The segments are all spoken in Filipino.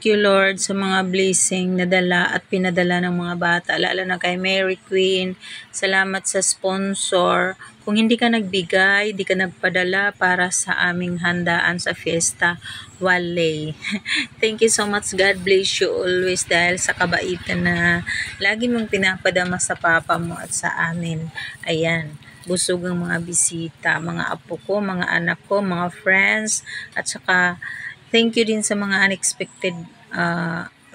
Thank you Lord sa mga blessing na dala at pinadala ng mga bata, lalo na kay Mary Queen. Salamat sa sponsor. Kung hindi ka nagbigay, di ka nagpadala para sa aming handaan sa fiesta, wale. Thank you so much. God bless you always dahil sa kabaitan na lagi mong pinapadama sa papa mo at sa amin. Ayan. Busog ang mga bisita, mga apo ko, mga anak ko, mga friends, at saka thank you din sa mga unexpected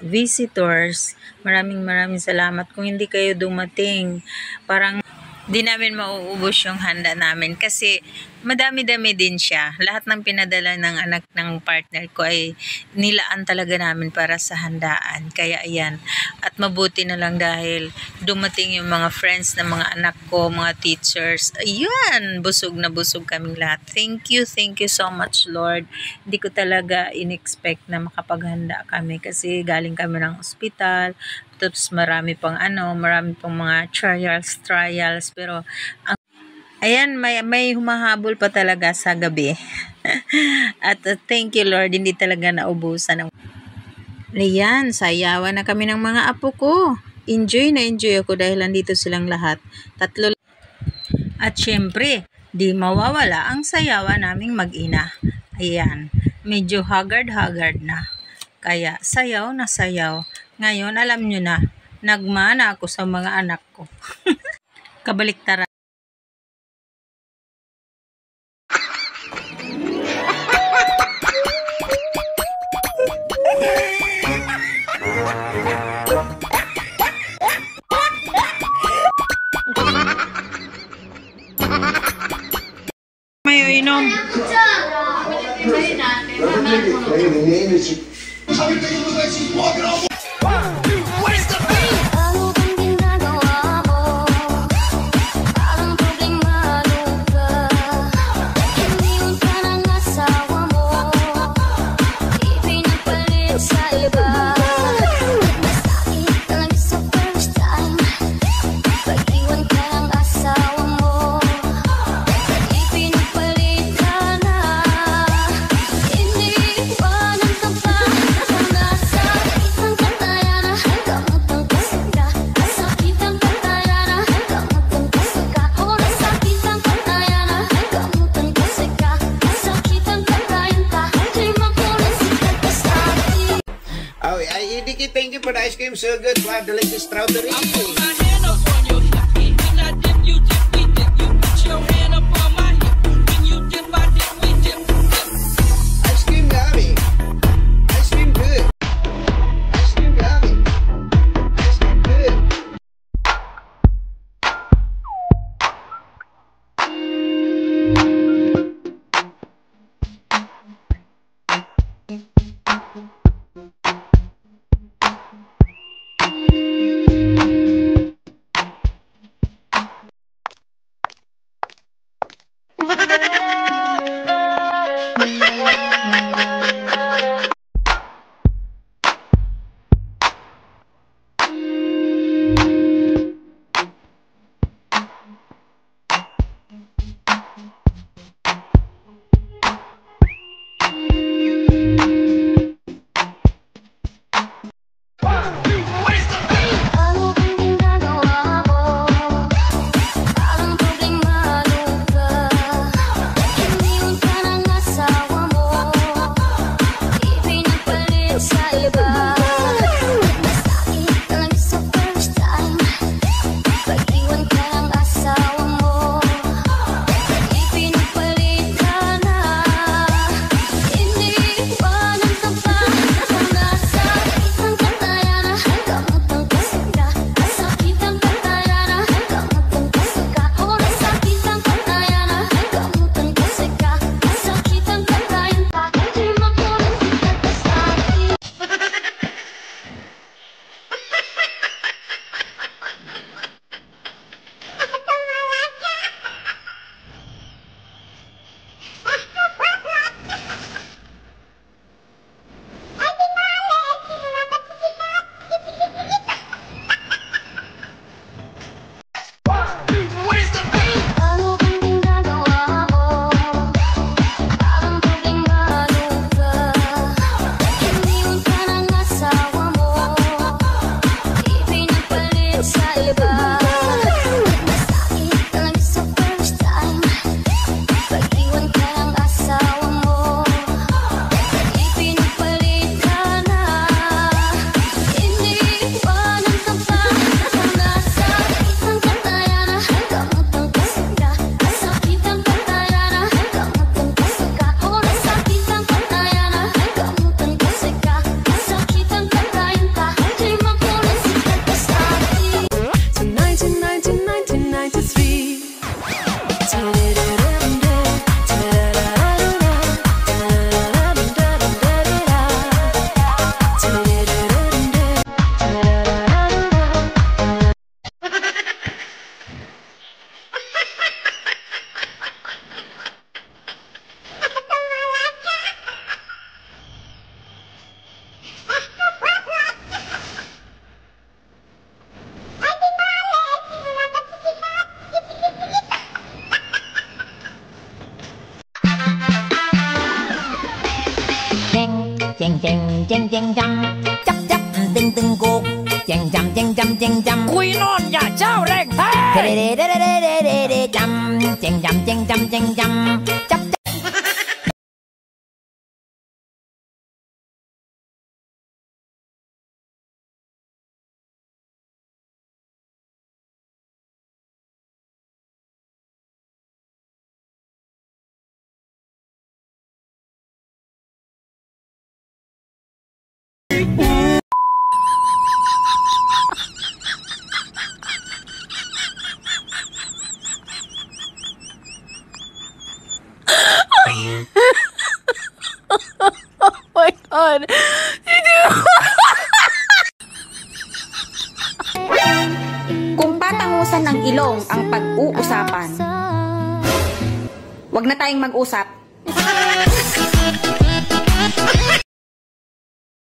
visitors, maraming salamat. Kung hindi kayo dumating, parang di namin mauubos yung handa namin kasi madami-dami din siya. Lahat ng pinadala ng anak ng partner ko ay nilaan talaga namin para sa handaan. Kaya ayan. At mabuti na lang dahil dumating yung mga friends ng mga anak ko, mga teachers. Ayan, busog na busog kaming lahat. Thank you so much, Lord. Hindi ko talaga in-expect na makapaghanda kami kasi galing kami ng ospital. Tapos marami pang mga trials, pero ayan, may humahabol pa talaga sa gabi. At thank you Lord, hindi talaga naubusan. Ayan, sayawan na kami ng mga apo ko. Enjoy ako dahil nandito silang lahat. Tatlo. At syempre, di mawawala ang sayawan naming mag-ina. Ayan, medyo haggard na. Kaya sayaw na sayaw. Ngayon, alam nyo na, nagmana ako sa mga anak ko. Kabaliktaran. May inom. Thank you for the ice cream, so good. Wow, delicious strawberry. I put my hand up on your hip. When I dip, you dip, we dip. You put your hand up on my hip. When you dip, I dip, we dip. Ice cream yummy. Ice cream good. Ice cream yummy. Ice cream good. cheng cheng chăm chấp chấp tinh tinh cuộc cheng chăm cheng chăm cheng chăm คุยนอนอย่าเจ้าแรงแท้ đê đê đê đê đê đê đê đê chăm cheng chăm cheng chăm cheng chăm chấp chấp my God. Kung patangusan ng ilong ang pag-uusapan, wag na tayong mag-usap.